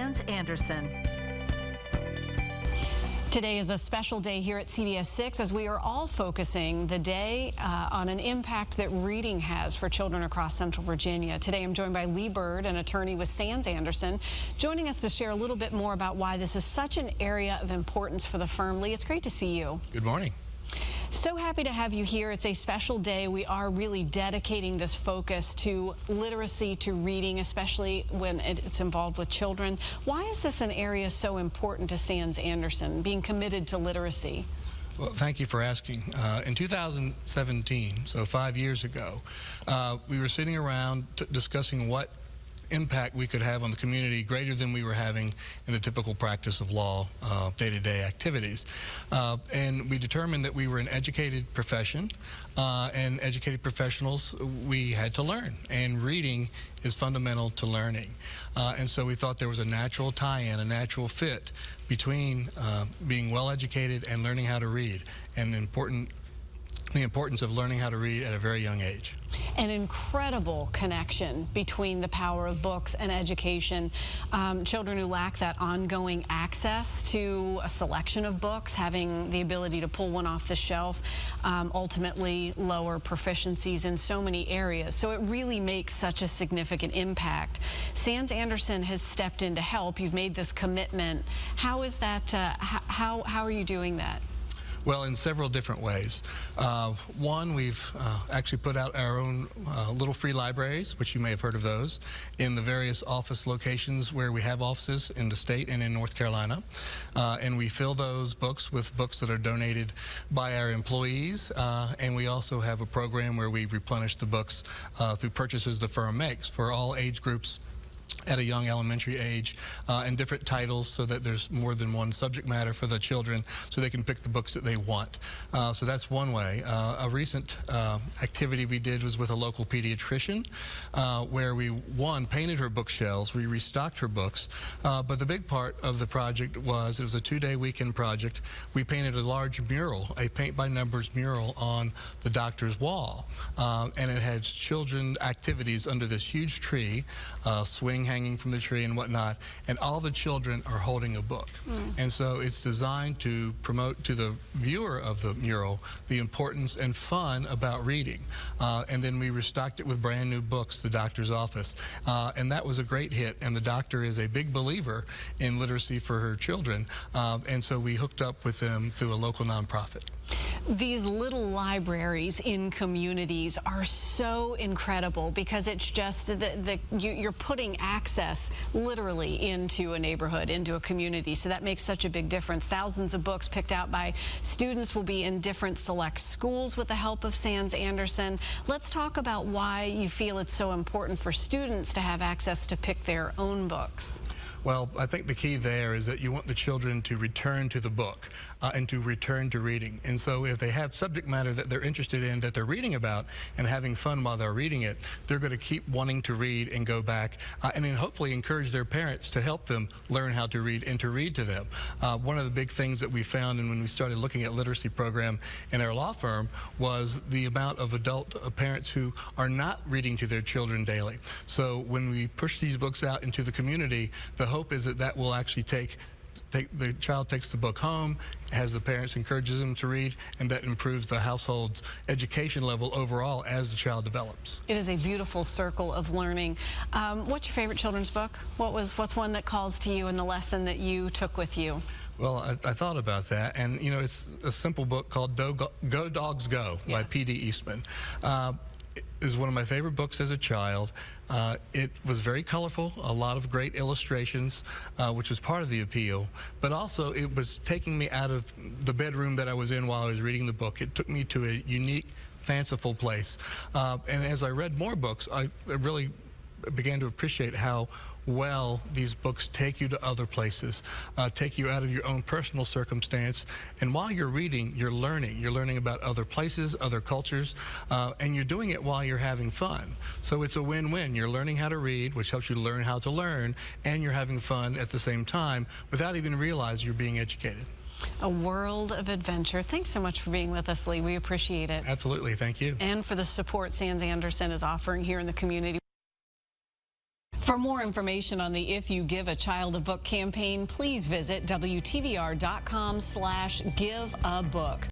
Sands Anderson. Today is a special day here at CBS 6 as we are all focusing the day on an impact that reading has for children across Central Virginia. Today I'm joined by Byrd, an attorney with Sands Anderson, joining us to share a little bit more about why this is such an area of importance for the firm. Lee, it's great to see you. Good morning. So happy to have you here. It's a special day. We are really dedicating this focus to literacy, to reading, especially when it's involved with children. Why is this an area so important to Sands Anderson, being committed to literacy? Well, thank you for asking. In 2017, so 5 years ago, we were sitting around discussing what impact we could have on the community greater than we were having in the typical practice of law day-to-day activities. And we determined that we were an educated profession, and educated professionals, we had to learn, and reading is fundamental to learning. And so we thought there was a natural tie-in, a natural fit between being well-educated and learning how to read, and the importance of learning how to read at a very young age. An incredible connection between the power of books and education. Children who lack that ongoing access to a selection of books, having the ability to pull one off the shelf, ultimately lower proficiencies in so many areas. So it really makes such a significant impact. Sands Anderson has stepped in to help. You've made this commitment. How is that? How are you doing that? Well, in several different ways. One, we've actually put out our own little free libraries, which you may have heard of those, in the various office locations where we have offices in the state and in North Carolina. And we fill those books with books that are donated by our employees. And we also have a program where we replenish the books through purchases the firm makes for all age groups at a young elementary age, and different titles so that there's more than one subject matter for the children so they can pick the books that they want. So that's one way. A recent activity we did was with a local pediatrician where we, painted her bookshelves, we restocked her books, but the big part of the project was, it was a 2-day weekend project. We painted a large mural, a paint-by-numbers mural on the doctor's wall, and it had children activities under this huge tree, swing hanging from the tree and whatnot, and all the children are holding a book. And so it's designed to promote to the viewer of the mural the importance and fun about reading. And then we restocked it with brand new books, the doctor's office. And that was a great hit, and the doctor is a big believer in literacy for her children. And so we hooked up with them through a local nonprofit. These little libraries in communities are so incredible because it's just you're putting access literally into a neighborhood, into a community. So that makes such a big difference. Thousands of books picked out by students will be in different select schools with the help of Sands Anderson. Let's talk about why you feel it's so important for students to have access to pick their own books. Well, I think the key there is that you want the children to return to the book and to return to reading. And so if they have subject matter that they're interested in, that they're reading about and having fun while they're reading it, they're going to keep wanting to read and go back and then hopefully encourage their parents to help them learn how to read and to read to them. One of the big things that we found, and when we started looking at literacy program in our law firm, was the amount of adult parents who are not reading to their children daily. So when we push these books out into the community, the hope is that that will actually the child takes the book home, has the parents encourages them to read, and that improves the household's education level overall as the child develops. It is a beautiful circle of learning. What's your favorite children's book? What's one that calls to you and the lesson that you took with you? Well, I thought about that, and you know, it's a simple book called Go Dogs Go by P.D. Eastman. It is one of my favorite books as a child. It was very colorful, a lot of great illustrations, which was part of the appeal, but also it was taking me out of the bedroom that I was in while I was reading the book. It took me to a unique, fanciful place. And as I read more books, I really began to appreciate how well these books take you to other places, take you out of your own personal circumstance, and while you're reading, you're learning about other places, other cultures, and you're doing it while you're having fun. So it's a win-win. You're learning how to read, which helps you learn how to learn, and you're having fun at the same time without even realizing you're being educated. A world of adventure. Thanks so much for being with us, Lee. We appreciate it. Absolutely. Thank you. And for the support Sands Anderson is offering here in the community. For more information on the If You Give a Child a Book campaign, please visit WTVR.com/giveabook.